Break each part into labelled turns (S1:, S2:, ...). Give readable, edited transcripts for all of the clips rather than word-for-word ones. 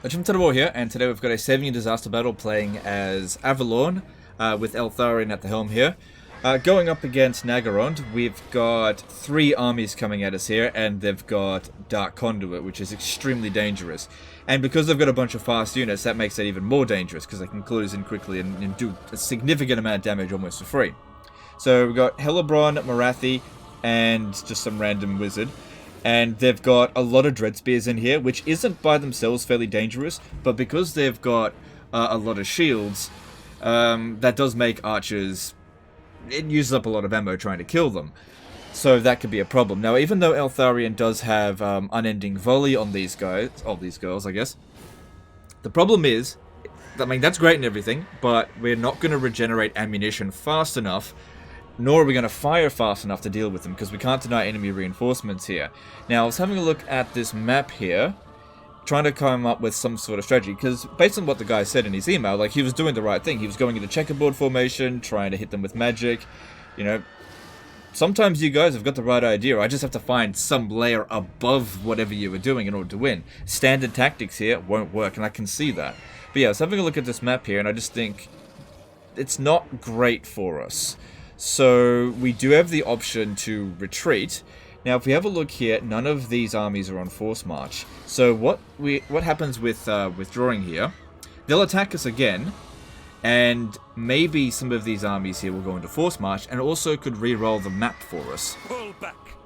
S1: Attrition to the War here, and today we've got a 7-year disaster battle playing as Avalon with Eltharion at the helm here. Going up against Naggarond, we've got 3 armies coming at us here, and they've got Dark Conduit, which is extremely dangerous. And because they've got a bunch of fast units, that makes that even more dangerous, because they can close in quickly and do a significant amount of damage almost for free. So we've got Helibron, Morathi, and just some random wizard. And they've got a lot of Dread Spears in here, which isn't by themselves fairly dangerous, but because they've got a lot of shields, that does make archers... It uses up a lot of ammo trying to kill them. So that could be a problem. Now, even though Eltharion does have unending volley on these guys, or these girls, I guess, the problem is, I mean, that's great and everything, but we're not going to regenerate ammunition fast enough, nor are we going to fire fast enough to deal with them, because we can't deny enemy reinforcements here. Now, I was having a look at this map here, trying to come up with some sort of strategy, because based on what the guy said in his email, like, he was doing the right thing. He was going into checkerboard formation, trying to hit them with magic. You know, sometimes you guys have got the right idea. I just have to find some layer above whatever you were doing in order to win. Standard tactics here won't work, and I can see that. But yeah, I was having a look at this map here, and I just think it's not great for us. So we do have the option to retreat. Now, if we have a look here, none of these armies are on force march. So what happens with withdrawing here? They'll attack us again, and maybe some of these armies here will go into force march, and also could re-roll the map for us.
S2: Pull back.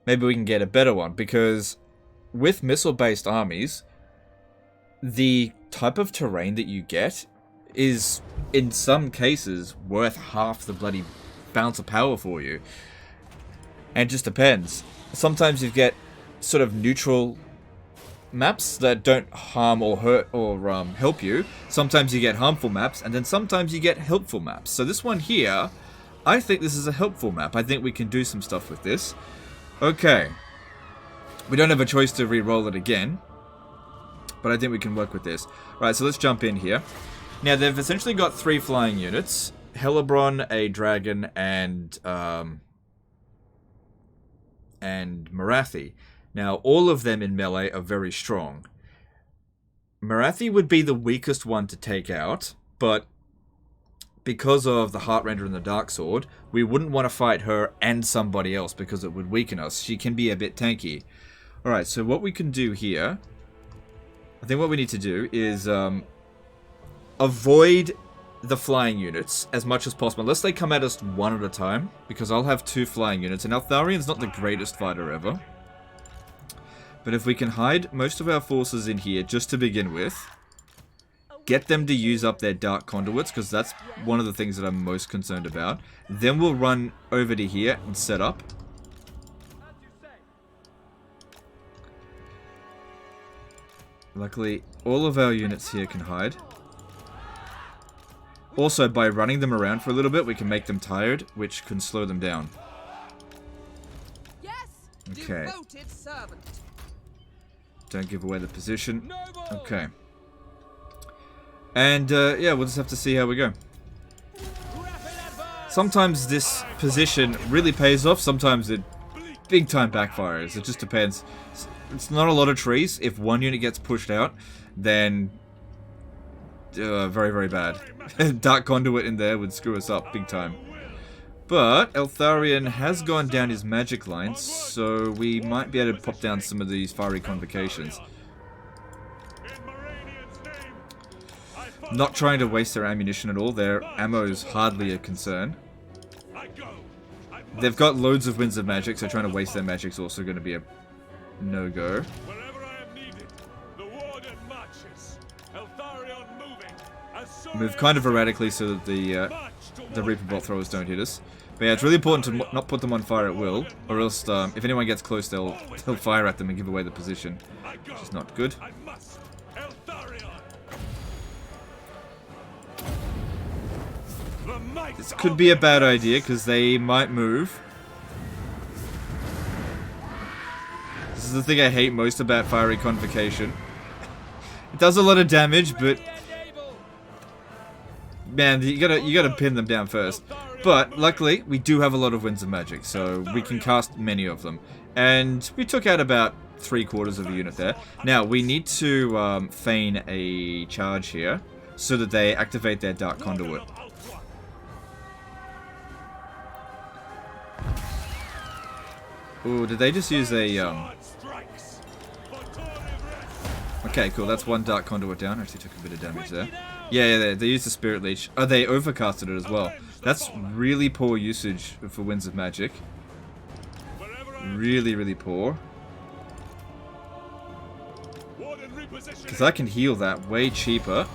S1: Maybe we can get a better one, because with missile-based armies, the type of terrain that you get is, in some cases, worth half the bloody bounce of power for you. And it just depends. Sometimes you get sort of neutral maps that don't harm or hurt or help you. Sometimes you get harmful maps, and then sometimes you get helpful maps. So this one here, I think this is a helpful map. I think we can do some stuff with this. Okay. We don't have a choice to re-roll it again, but I think we can work with this. Right, so let's jump in here. Now, they've essentially got 3 flying units. Helibron, a dragon, and Morathi. Now, all of them in melee are very strong. Morathi would be the weakest one to take out, but because of the Heartrender and the Dark Sword, we wouldn't want to fight her and somebody else because it would weaken us. She can be a bit tanky. Alright, so what we can do here, I think what we need to do is avoid the flying units as much as possible, unless they come at us one at a time, because I'll have 2 flying units, and Eltharion's not the greatest fighter ever. But if we can hide most of our forces in here just to begin with, get them to use up their Dark Conduits, because that's one of the things that I'm most concerned about, then we'll run over to here and set up. Luckily, all of our units here can hide. Also, by running them around for a little bit, we can make them tired, which can slow them down.
S3: Yes,
S1: okay.
S3: devoted servant.
S1: Don't give away the position. Okay. And, yeah, we'll just have to see how we go. Sometimes this position really pays off, sometimes it big time backfires. It just depends. It's not a lot of trees. If one unit gets pushed out, then... very, very bad. Dark Conduit in there would screw us up big time. But Eltharion has gone down his magic lines, so we might be able to pop down some of these fiery convocations. Not trying to waste their ammunition at all. Their ammo is hardly a concern. They've got loads of winds of magic, so trying to waste their magic is also going to be a no-go. Move kind of erratically so that the Reaper Bolt throwers don't hit us. But yeah, it's really important to not put them on fire at will, or else if anyone gets close, they'll fire at them and give away the position, which is not good. This could be a bad idea because they might move. This is the thing I hate most about fiery convocation. It does a lot of damage, but man, you gotta pin them down first. But luckily, we do have a lot of winds of magic, so we can cast many of them. And we took out about 3/4 of a unit there. Now, we need to feign a charge here so that they activate their Dark Conduit. Ooh, did they just use a... Okay, cool. That's one Dark Conduit down. Actually took a bit of damage there. Yeah, they used the Spirit Leech. Oh, they overcasted it as well. That's really poor usage for Winds of Magic. Really, really poor. Because I can heal that way cheaper.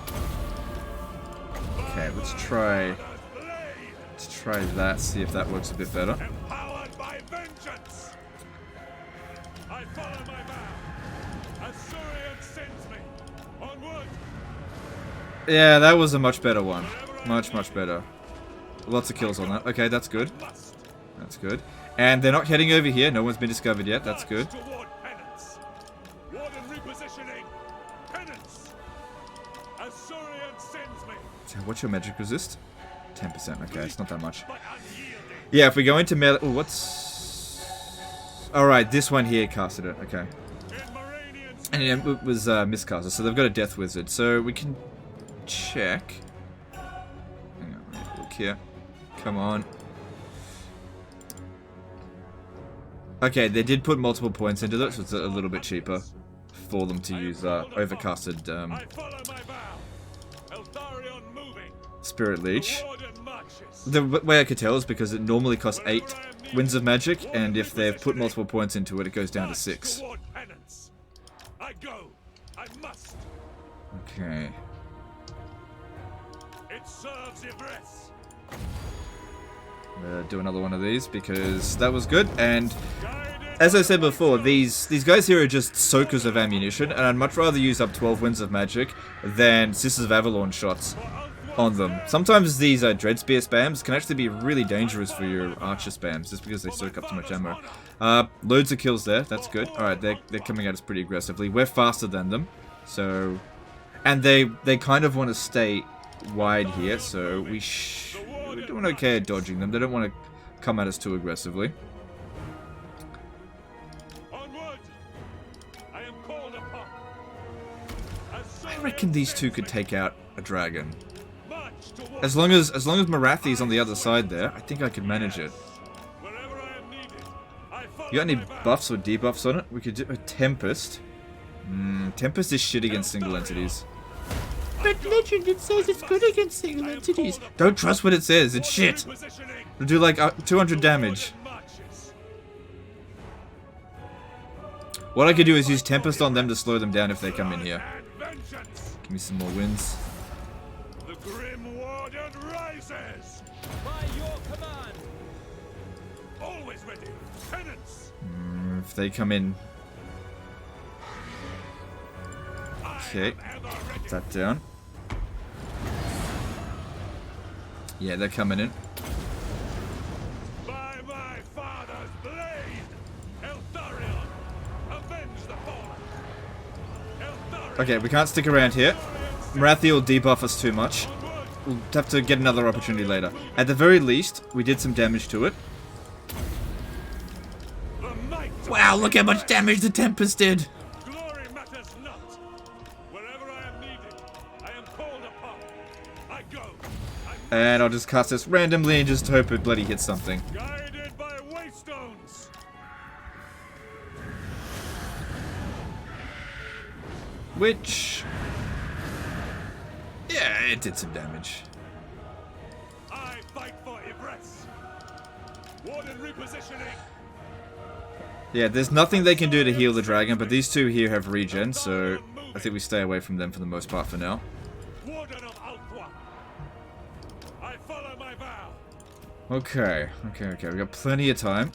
S1: Okay, let's try that, see if that works a bit better. Yeah, that was a much better one. Much, much better. Lots of kills on that. Okay, that's good. That's good. And they're not heading over here. No one's been discovered yet. That's good. So what's your magic resist? 10%. Okay, it's not that much. Yeah, if we go into melee... Ooh, what's... Alright, this one here casted it. Okay. And it was miscasted, so they've got a Death Wizard. So we can check. Hang on, let me look here. Come on. Okay, they did put multiple points into it, so it's a little bit cheaper for them to use overcasted Spirit Leech. The way I could tell is because it normally costs 8 Winds of Magic, and if they've put multiple points into it, it goes down to 6. Okay. Do another one of these because that was good, and as I said before, these guys here are just soakers of ammunition, and I'd much rather use up 12 Winds of Magic than Sisters of Avalon shots on them. Sometimes these Dread Spear spams can actually be really dangerous for your Archer spams, just because they soak up too much ammo. Loads of kills there, that's good. Alright, they're coming at us pretty aggressively. We're faster than them, so... And they kind of want to stay wide here, so we're doing okay at dodging them. They don't want to come at us too aggressively. I reckon these two could take out a dragon. As long as Marathi's on the other side there, I think I could manage it. You got any buffs or debuffs on it? We could do a Tempest. Tempest is shit against single entities. But legend, it says it's good against single entities. Don't trust what it says, it's shit. It'll do like 200 damage. What I could do is use Tempest on them to slow them down if they come in here. Give me some more wins. The Grim Warden rises. By your command. Always ready. Penance. If they come in. Okay. Put that down. Yeah, they're coming in. By my father's blade, Eltharion, avenge the fallen. Okay, we can't stick around here. Marathi will debuff us too much. We'll have to get another opportunity later. At the very least, we did some damage to it. Wow, look how much damage the Tempest did! And I'll just cast this randomly and just hope it bloody hits something. Guided by waystones. Which... yeah, it did some damage. I fight for Ibris. Warden repositioning. Yeah, there's nothing they can do to heal the dragon, but these two here have regen, so I think we stay away from them for the most part for now. Okay, we got plenty of time,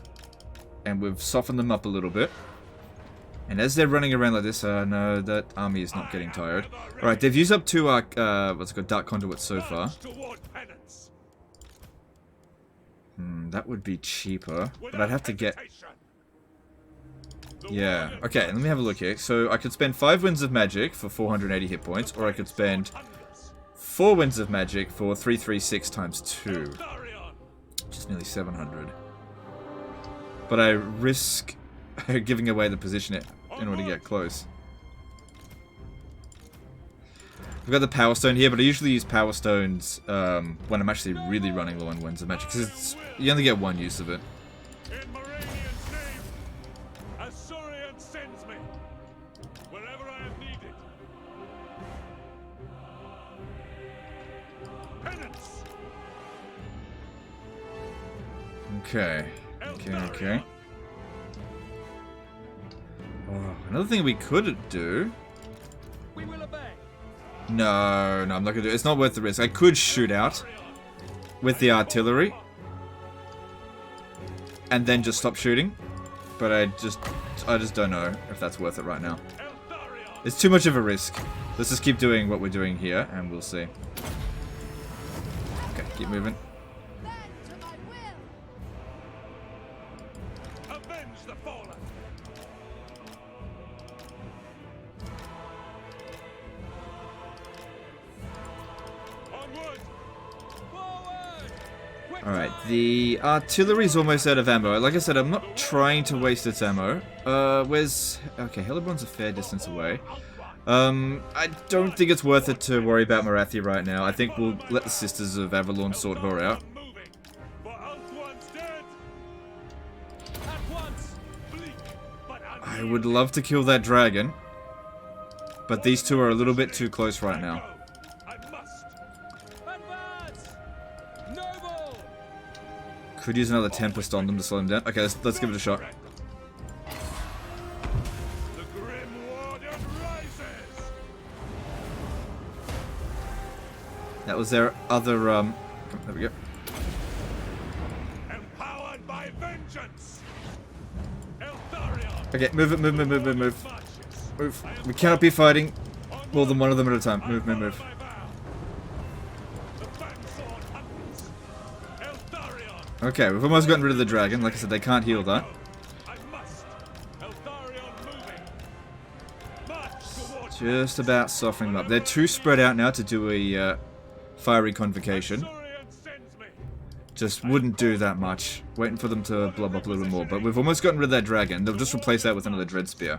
S1: and we've softened them up a little bit. And as they're running around like this, no, that army is not getting tired. Alright, they've used up 2 what's it called, Dark Conduits so far. That would be cheaper, but I'd have to get... yeah, okay, let me have a look here. So I could spend 5 Winds of Magic for 480 hit points, or I could spend 4 Winds of Magic for 336 times 2. Just nearly 700. But I risk giving away the position in order to get close. I've got the Power Stone here, but I usually use Power Stones when I'm actually really running low on Winds of Magic, because you only get one use of it. Okay. Okay. Oh, another thing we could do... No, I'm not gonna do it. It's not worth the risk. I could shoot out with the artillery and then just stop shooting, but I just don't know if that's worth it right now. It's too much of a risk. Let's just keep doing what we're doing here, and we'll see. Okay, keep moving. Alright, the artillery's almost out of ammo. Like I said, I'm not trying to waste its ammo. Where's... Okay, Hellebron's a fair distance away. I don't think it's worth it to worry about Morathi right now. I think we'll let the Sisters of Avalon sort her out. I would love to kill that dragon, but these two are a little bit too close right now. Could use another Tempest on them to slow them down. Okay, let's give it a shot. That was their other, there we go. Empowered by vengeance. Okay, move it, move. Move. We cannot be fighting more than one of them at a time. Move. Okay, we've almost gotten rid of the dragon. Like I said, they can't heal that. Just about softening them up. They're too spread out now to do a fiery convocation. Just wouldn't do that much. Waiting for them to blob up a little more. But we've almost gotten rid of that dragon. They'll just replace that with another Dread Spear.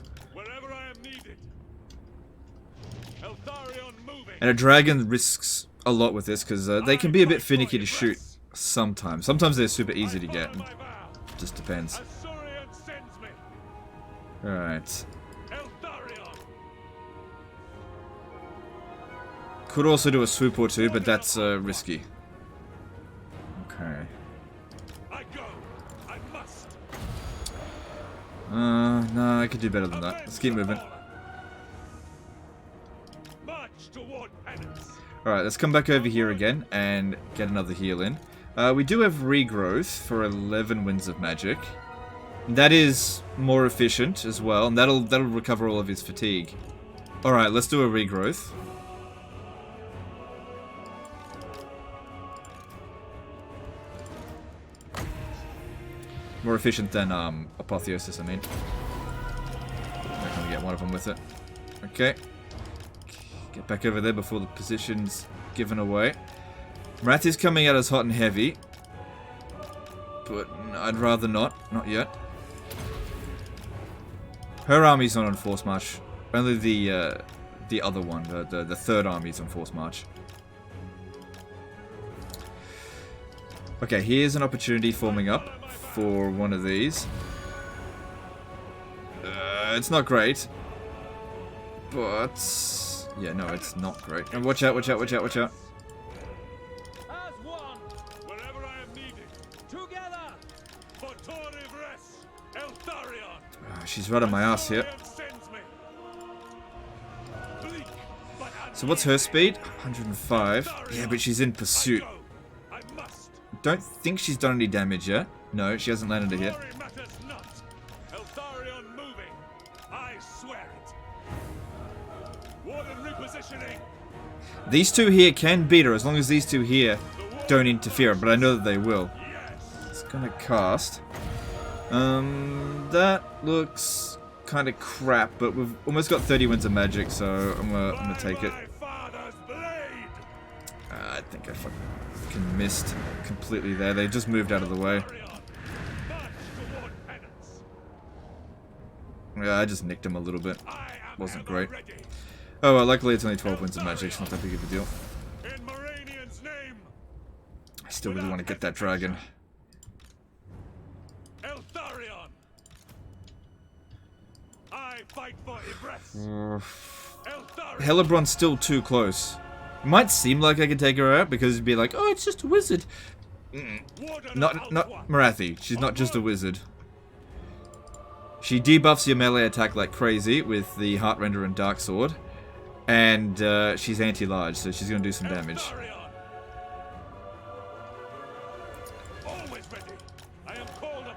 S1: And a dragon risks a lot with this because they can be a bit finicky to shoot. Sometimes. Sometimes they're super easy to get. Just depends. Alright. Could also do a swoop or two, but that's risky. Okay. No, I could do better than that. Let's keep moving. Alright, let's come back over here again and get another heal in. We do have regrowth for 11 Winds of Magic. That is more efficient as well, and that'll recover all of his fatigue. Alright, let's do a regrowth. More efficient than Apotheosis, I mean. I'm gonna get one of them with it. Okay. Get back over there before the position's given away. Morathi's coming out as hot and heavy, but I'd rather not. Not yet. Her army's not on force march. Only the other one, the third army's on force march. Okay, here's an opportunity forming up for one of these. It's not great, but yeah, no, it's not great. And watch out! She's right on my ass here. So what's her speed? 105. Yeah, but she's in pursuit. Don't think she's done any damage yet. No, she hasn't landed a hit. These two here can beat her as long as these two here don't interfere, but I know that they will. It's gonna cast. That looks kind of crap, but we've almost got 30 Winds of Magic, so I'm gonna take it. I think I fucking missed completely there. They just moved out of the way. Yeah, I just nicked him a little bit. Wasn't great. Oh, well, luckily it's only 12 points of magic. It's not that big of a deal. I still really want to get that dragon. Hellebron's still too close. It might seem like I could take her out because it'd be like, oh, it's just a wizard. Not Marathi. She's not just a wizard. She debuffs your melee attack like crazy with the Heartrender and Dark Sword. And she's anti-large, so she's going to do some damage.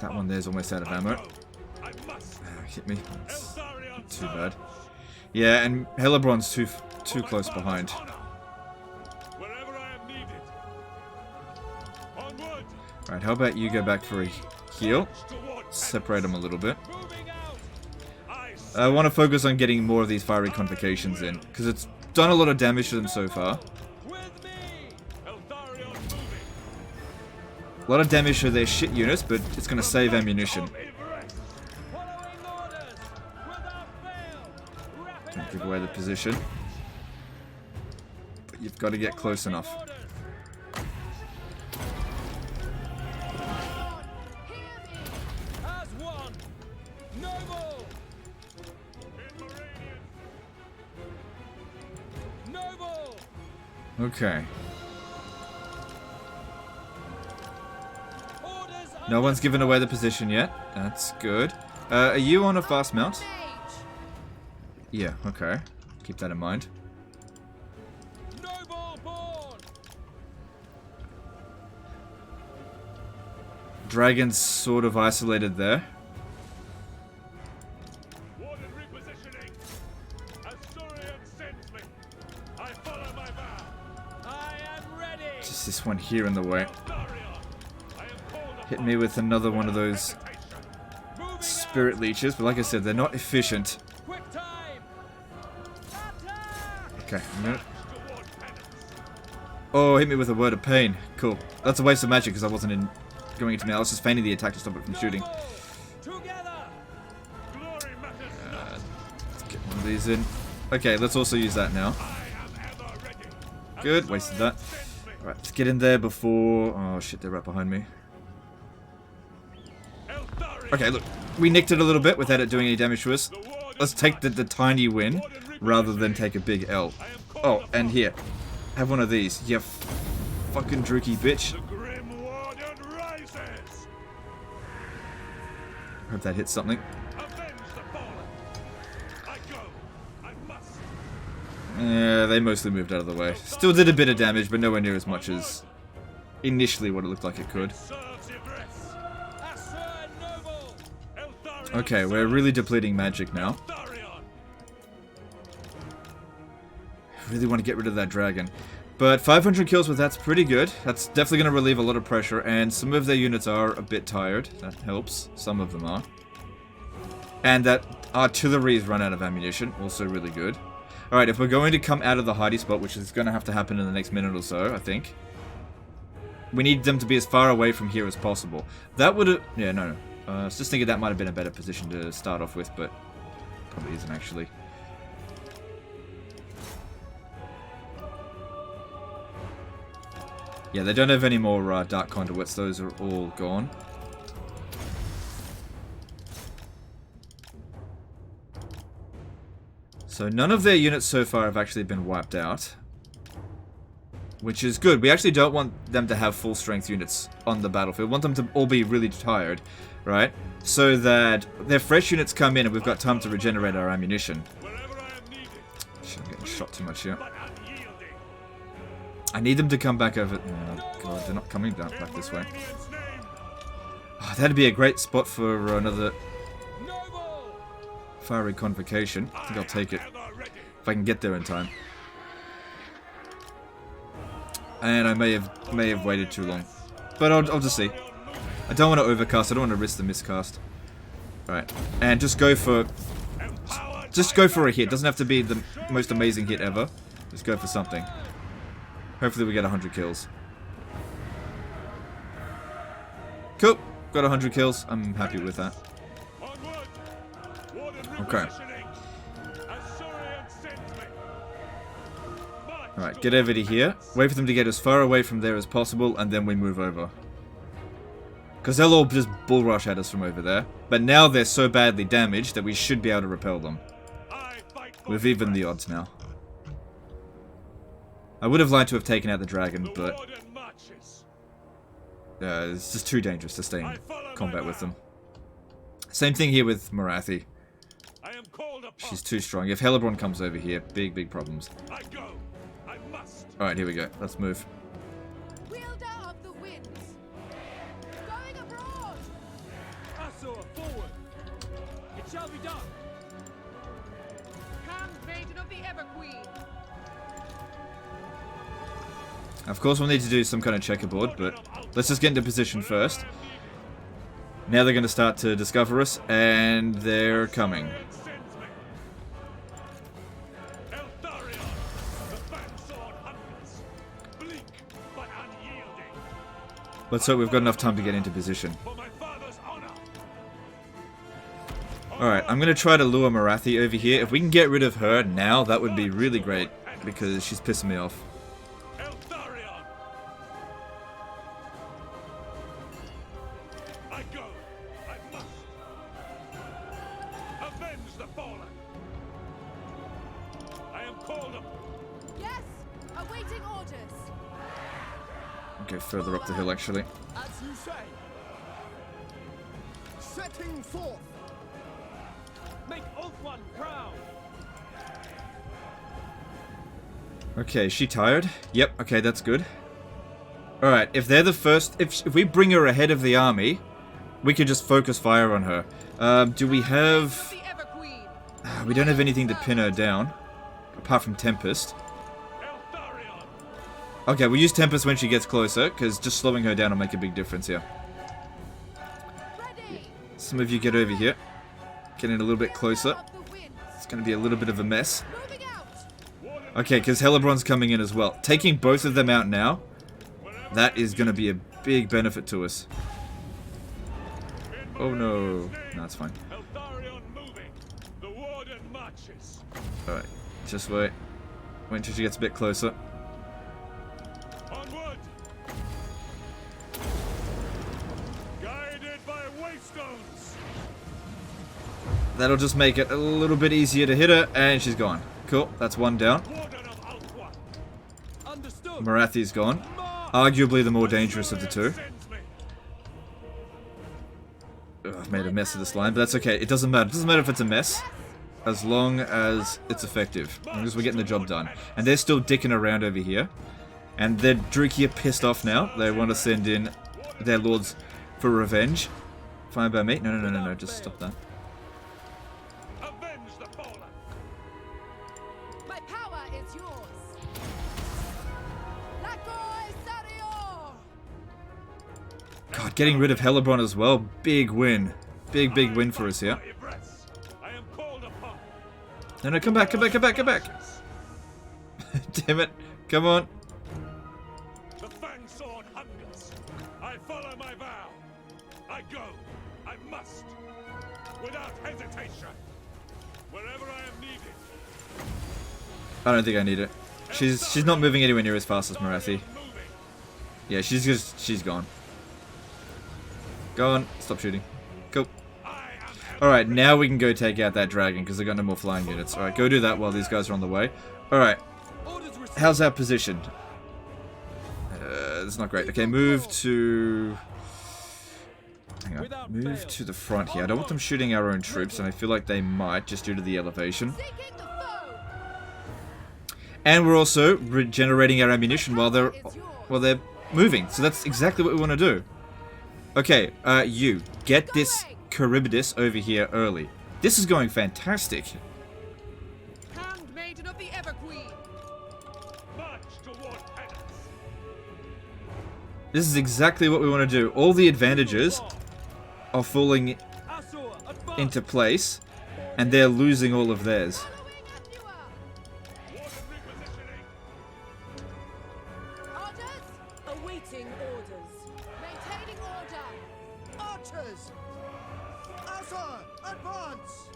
S1: That one there's almost out of ammo. Hit me. That's not too bad. Yeah, and Hellebron's too close behind. Alright, how about you go back for a heal? Separate them a little bit. I want to focus on getting more of these fiery convocations in, because it's done a lot of damage to them so far. A lot of damage to their shit units, but it's going to save ammunition. Don't give away the position. But you've got to get close enough. Okay. No one's given away the position yet. That's good. Are you on a fast mount? Yeah, okay. Keep that in mind. Dragon's sort of isolated there. Just this one here in the way. Hit me with another one of those spirit leeches, but like I said, they're not efficient. Okay, a minute. Oh, hit me with a word of pain. Cool. That's a waste of magic because I wasn't going into me. I was just feigning the attack to stop it from shooting. Let's get one of these in. Okay, let's also use that now. Good, wasted that. Alright, let's get in there before... Oh shit, they're right behind me. Okay, look, we nicked it a little bit without it doing any damage to us. Let's take the tiny win rather than take a big L. Oh, and here, have one of these, you fucking drooky bitch. Hope that hits something. Yeah, they mostly moved out of the way. Still did a bit of damage, but nowhere near as much as initially what it looked like it could. Okay, we're really depleting magic now. Really want to get rid of that dragon. But 500 kills with that's pretty good. That's definitely going to relieve a lot of pressure, and some of their units are a bit tired. That helps. Some of them are. And that artillery's run out of ammunition. Also really good. Alright, if we're going to come out of the hidey spot, which is going to have to happen in the next minute or so, I think. We need them to be as far away from here as possible. That would have... Yeah, no. I was just thinking that might have been a better position to start off with, but probably isn't actually. Yeah, they don't have any more dark conduits. Those are all gone. So none of their units so far have actually been wiped out. Which is good. We actually don't want them to have full strength units on the battlefield. We want them to all be really tired, right? So that their fresh units come in and we've got time to regenerate our ammunition. Shit, I'm getting shot too much here. I need them to come back over... Oh god, they're not coming back this way. Oh, that'd be a great spot for another fiery convocation. I think I'll take it. If I can get there in time. And I may have waited too long. But I'll just see. I don't want to overcast, I don't want to risk the miscast. Alright. And just go for... Just go for a hit. Doesn't have to be the most amazing hit ever. Just go for something. Hopefully we get 100 kills. Cool. Got 100 kills. I'm happy with that. Okay. Alright, get over to here. Wait for them to get as far away from there as possible, and then we move over. Because they'll all just bull rush at us from over there. But now they're so badly damaged that we should be able to repel them. We've evened the odds now. I would have liked to have taken out the dragon, but it's just too dangerous to stay in combat with them. Same thing here with Morathi. She's too strong. If Hellebrand comes over here, big problems. Alright, here we go. Let's move.
S2: Wielder of the winds, going abroad.
S3: Forward. It shall be done.
S2: Handmaiden of the Everqueen.
S1: Of course, we'll need to do some kind of checkerboard, but let's just get into position first. Now they're going to start to discover us, and they're coming. Let's hope we've got enough time to get into position. Alright, I'm going to try to lure Morathi over here. If we can get rid of her now, that would be really great, because she's pissing me off.
S2: Yes, awaiting orders.
S1: Go further up the hill, actually.
S3: As you say. Setting forth. Make Ulthuan proud.
S1: Okay, is she tired? Yep, okay, that's good. Alright, if they're the first... If we bring her ahead of the army, we could just focus fire on her. Do we have... We don't have anything to pin her down, apart from Tempest. Okay, we'll use Tempest when she gets closer, because just slowing her down will make a big difference here. Some of you get over here. Get in a little bit closer. It's going to be a little bit of a mess. Okay, because Hellebrand's coming in as well. Taking both of them out now, that is going to be a big benefit to us. Oh no. No, it's fine. Alright, just wait. Wait until she gets a bit closer.
S4: Onward! Guided by waystones.
S1: That'll just make it a little bit easier to hit her, and she's gone. Cool, that's one down. Morathi's gone. Arguably the more dangerous of the two. Ugh, I've made a mess of this line, but that's okay. It doesn't matter. It doesn't matter if it's a mess, as long as it's effective. As long as we're getting the job done. And they're still dicking around over here. And the Druki are pissed off now. They want to send in their lords for revenge. Fine by me. No, just stop that.
S2: My power is yours.
S1: God, getting rid of Hellebrand as well. Big win. Big win for us here. No, come back. Damn it. Come on.
S4: The fang sword hungers. I follow my vow. I go. I must. Without hesitation. Wherever I am needed.
S1: I don't think I need it. She's not moving anywhere near as fast as Morathi. Yeah, she's gone. Go on, stop shooting. Cool. Alright, now we can go take out that dragon, because they've got no more flying units. Alright, go do that while these guys are on the way. Alright. How's that positioned? It's not great. Okay, move to... Hang on. Move to the front here. I don't want them shooting our own troops, and I feel like they might, just due to the elevation. And we're also regenerating our ammunition while they're moving. So that's exactly what we want to do. Okay, you get this Charybdis over here early. This is going fantastic.
S2: Handmaiden of the Everqueen.
S4: March toward penance.
S1: This is exactly what we want to do. All the advantages are falling into place, and they're losing all of theirs.
S2: Awaiting orders. Maintaining order.
S3: Archers! Asa, advance!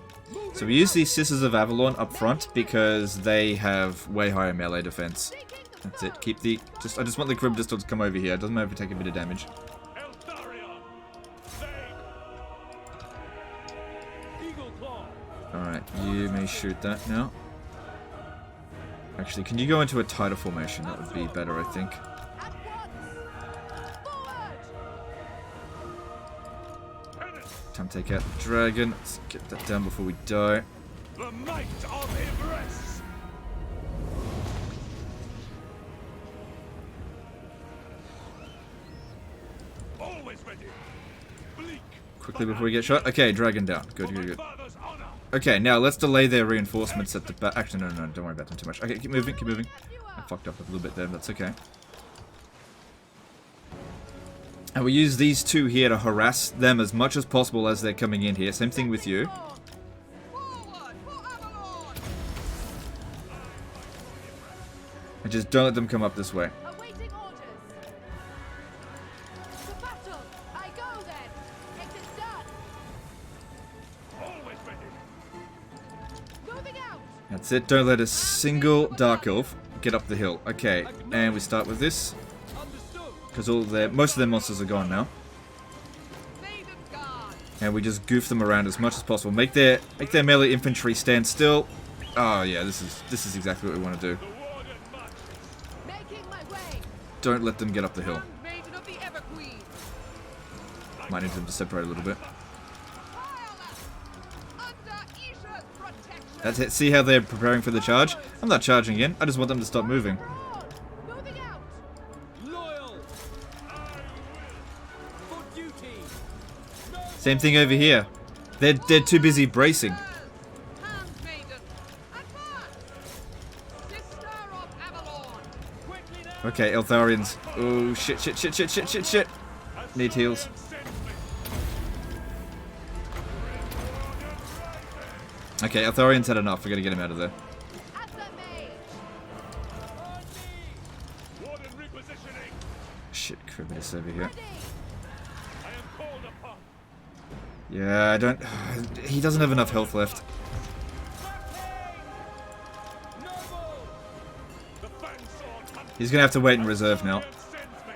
S1: So we use these Sisters of Avalon up front because they have way higher melee defense. That's it. Keep the... I just want the Crib Distal to come over here. It doesn't matter if we take a bit of damage. Alright, you may shoot that now. Actually, can you go into a tighter formation? That would be better, I think. Time to take out the dragon. Let's get that down before we die.
S4: The might of Ibris! Always ready. Bleak.
S1: Quickly before we get shot. Okay, dragon down. Good, good, good.
S4: Father's honor.
S1: Okay, now let's delay their reinforcements at the back. Actually, no, don't worry about them too much. Okay, keep moving, keep moving. I fucked up a little bit there, but that's okay. And we use these two here to harass them as much as possible as they're coming in here. Same thing with you. And just don't let them come up this way.
S2: Awaiting orders. To battle. I go then. It is done.
S4: Always ready.
S2: Moving out.
S1: That's it. Don't let a single Dark Elf get up the hill. Okay, and we start with this. Because most of their monsters are gone now. And we just goof them around as much as possible. Make their melee infantry stand still. Oh yeah, this is exactly what we want to do.
S2: Making my way.
S1: Don't let them get up the hill.
S2: Maiden of the Everqueen.
S1: Might need them to separate a little bit.
S2: Under Isha's protection.
S1: That's it. See how they're preparing for the charge? I'm not charging in. I just want them to stop moving.
S2: Moving out.
S3: Loyal. For duty.
S1: Same thing over here. They're too busy bracing.
S2: Handmaiden. Advance. Sister of Avalon.
S3: Quickly now.
S1: Okay, Eltharians. Oh shit, shit, shit, shit, shit, shit, shit. Need heals. Okay, Eltharians had enough. We gotta get him out of there.
S2: At the mage.
S4: Warden repositioning.
S1: Shit, Cribitus over here.
S2: Ready.
S4: I am called upon.
S1: Yeah, I don't... He doesn't have enough health left.
S3: Noble.
S4: The fang sword hunts
S1: He's gonna have to wait in reserve now.
S4: and sends me.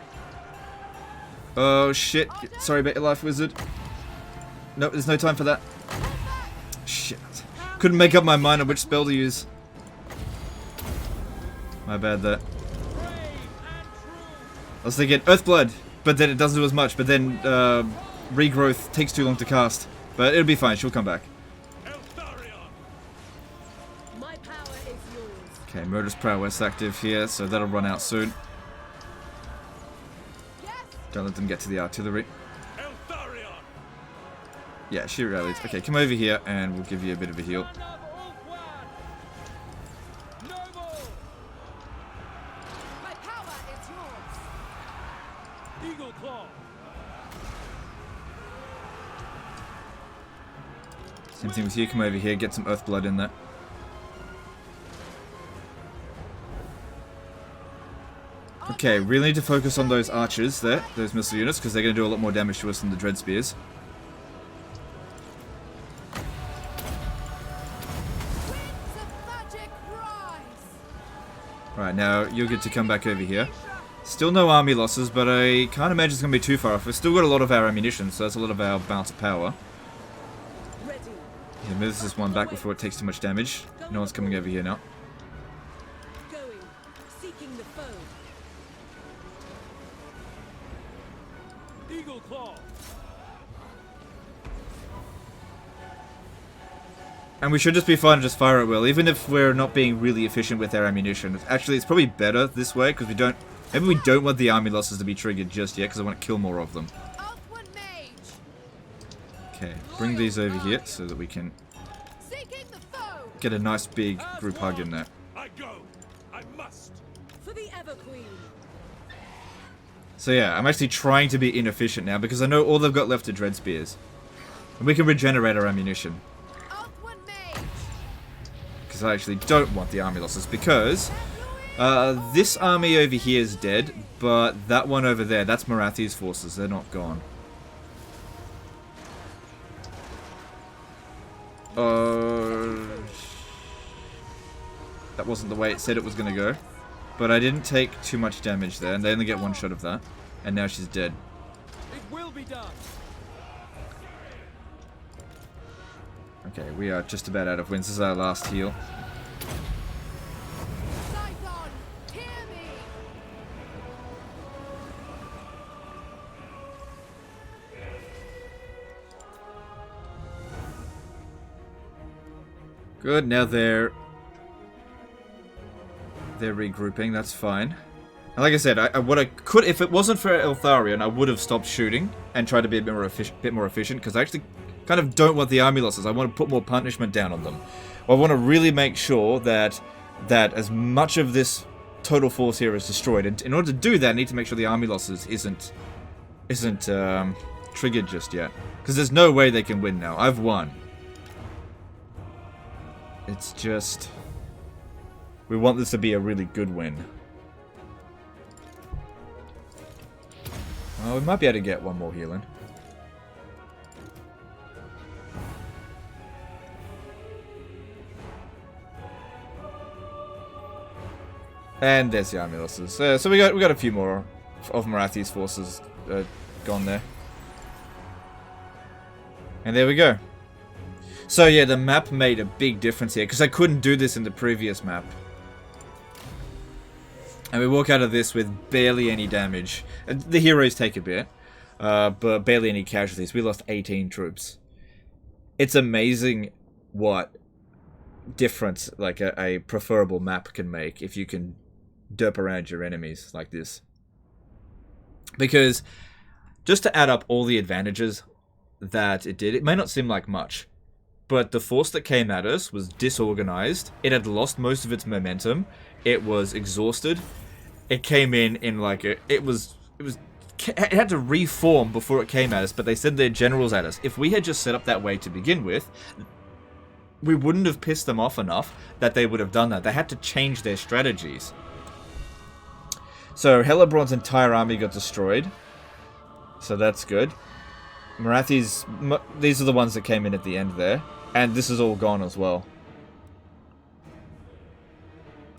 S1: Oh shit. Sorry about your life, wizard. Nope, there's no time for that. Shit. Couldn't make up my mind on which spell to use. My bad there. I was thinking Earthblood, but then it doesn't do as much. But then regrowth takes too long to cast. But it'll be fine, she'll come back.
S4: Eltharion.
S2: My power is yours.
S1: Okay, Murderous Prowess active here, so that'll run out soon.
S2: Yes.
S1: Don't let them get to the artillery.
S4: Eltharion.
S1: Yeah, she rallied. Okay, come over here and we'll give you a bit of a heal.
S3: Noble.
S2: My power is yours.
S3: Eagle claw.
S1: Same thing with you, come over here, get some Earthblood in there. Okay, really need to focus on those archers there, those missile units, because they're going to do a lot more damage to us than the Dread Spears.
S2: Winds of magic rise.
S1: Right, now you're good to come back over here. Still no army losses, but I can't imagine it's going to be too far off. We've still got a lot of our ammunition, so that's a lot of our balance of power.
S2: Ready.
S1: Yeah, move this one back before it takes too much damage. No one's coming over here now.
S2: Going. Seeking the foe.
S3: Eagle claw.
S1: And we should just be fine and just fire at will, even if we're not being really efficient with our ammunition. Actually, it's probably better this way, because we don't... Maybe we don't want the army losses to be triggered just yet, because I want to kill more of them.
S2: Outward mage.
S1: Okay, bring these over here so that we can
S2: Seeking the foe.
S1: get a nice big group hug in there.
S4: I go. I must.
S2: For the Everqueen.
S1: So yeah, I'm actually trying to be inefficient now, because I know all they've got left are Dread Spears. And we can regenerate our ammunition.
S2: Outward mage.
S1: Because I actually don't want the army losses, because... this army over here is dead, but that one over there, that's Marathi's forces, they're not gone. That wasn't the way it said it was going to go. But I didn't take too much damage there, and they only get one shot of that. And now she's dead.
S3: It will be done.
S1: Okay, we are just about out of wins. This is our last heal.
S2: Scython, hear me!
S1: Good, now they're regrouping, that's fine. And like I said, what I could, if it wasn't for Eltharion, I would have stopped shooting and tried to be a bit more efficient, because I actually kind of don't want the army losses. I want to put more punishment down on them. I want to really make sure that as much of this total force here is destroyed. And in order to do that, I need to make sure the army losses isn't triggered just yet, because there's no way they can win now. I've won. It's just, we want this to be a really good win. Well, we might be able to get one more healing. And there's the army losses. So we got a few more of Marathi's forces gone there. And there we go. So yeah, the map made a big difference here, because I couldn't do this in the previous map. And we walk out of this with barely any damage. The heroes take a bit, but barely any casualties. We lost 18 troops. It's amazing what difference like a preferable map can make if you can derp around your enemies like this. Because just to add up all the advantages that it did, it may not seem like much, but the force that came at us was disorganized. It had lost most of its momentum. It was exhausted. It came in like it had to reform before it came at us, but they sent their generals at us. If we had just set up that way to begin with, we wouldn't have pissed them off enough that they would have done that. They had to change their strategies. So Hellebrand's entire army got destroyed. So that's good. Marathi's, these are the ones that came in at the end there. And this is all gone as well.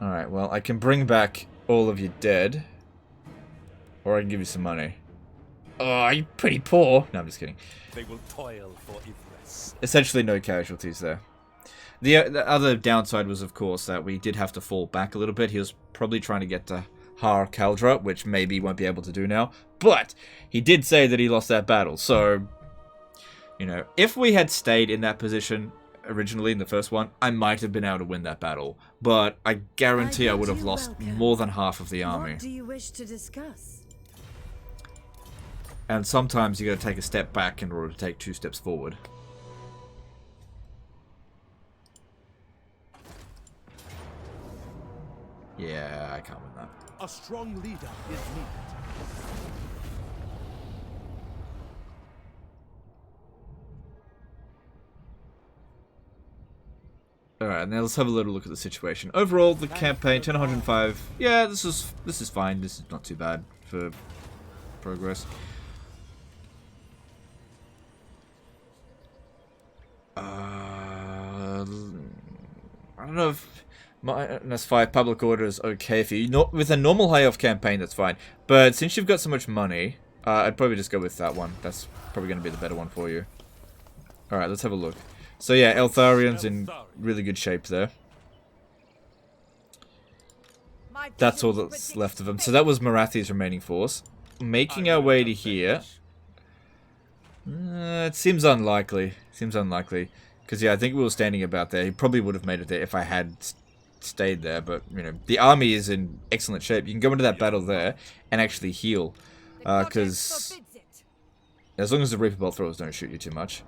S1: Alright, well, I can bring back all of your dead. Or I can give you some money. Oh, you're pretty poor. No, I'm just kidding.
S3: They will toil for Ithras.
S1: Essentially no casualties there. The other downside was, of course, that we did have to fall back a little bit. He was probably trying to get to Har Kaldra, which maybe he won't be able to do now. But he did say that he lost that battle, so you know, if we had stayed in that position originally in the first one, I might have been able to win that battle. But I guarantee I would have lost more than half of the army.
S5: What do you wish to discuss?
S1: And sometimes you got to take a step back in order to take 2 steps forward. Yeah, I can't win that.
S3: A strong leader is needed.
S1: Alright, now let's have a little look at the situation. Overall, the campaign, 1005. Yeah, this is fine. This is not too bad for progress. I don't know if minus 5 public order is okay for you. With a normal high off campaign, that's fine. But since you've got so much money, I'd probably just go with that one. That's probably going to be the better one for you. Alright, let's have a look. So yeah, Eltharion's in really good shape there. That's all that's left of him. So that was Marathi's remaining force. Making our way to here. It seems unlikely. Seems unlikely. Because yeah, I think we were standing about there. He probably would have made it there if I had stayed there. But, you know, the army is in excellent shape. You can go into that battle there and actually heal. Because as long as the Reaper Bolt throwers don't shoot you too much.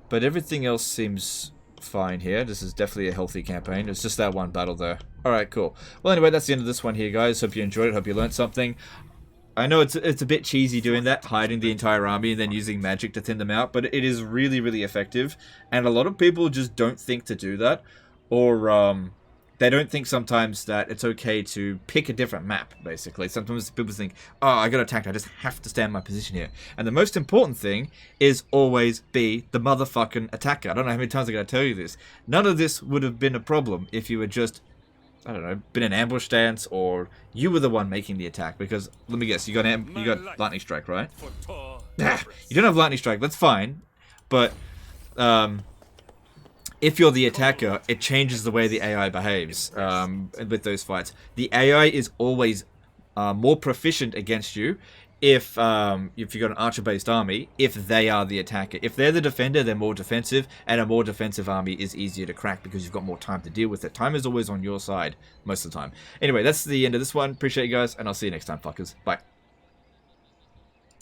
S1: But everything else seems fine here. This is definitely a healthy campaign. It's just that one battle there. Alright, cool. Well, anyway, that's the end of this one here, guys. Hope you enjoyed it. Hope you learned something. I know it's a bit cheesy doing that, hiding the entire army and then using magic to thin them out, but it is really, really effective. And a lot of people just don't think to do that. Or, they don't think sometimes that it's okay to pick a different map, basically. Sometimes people think, oh, I got attacked, I just have to stay in my position here. And the most important thing is always be the motherfucking attacker. I don't know how many times I gotta tell you this. None of this would have been a problem if you had just I don't know, been an ambush stance, or you were the one making the attack. Because let me guess, you got lightning strike, right?
S4: For Tor
S1: You don't have lightning strike. That's fine, but if you're the attacker, it changes the way the AI behaves with those fights. The AI is always more proficient against you if you've got an archer-based army, if they are the attacker. If they're the defender, they're more defensive, and a more defensive army is easier to crack because you've got more time to deal with it. Time is always on your side most of the time. Anyway, that's the end of this one. Appreciate you guys, and I'll see you next time, fuckers. Bye.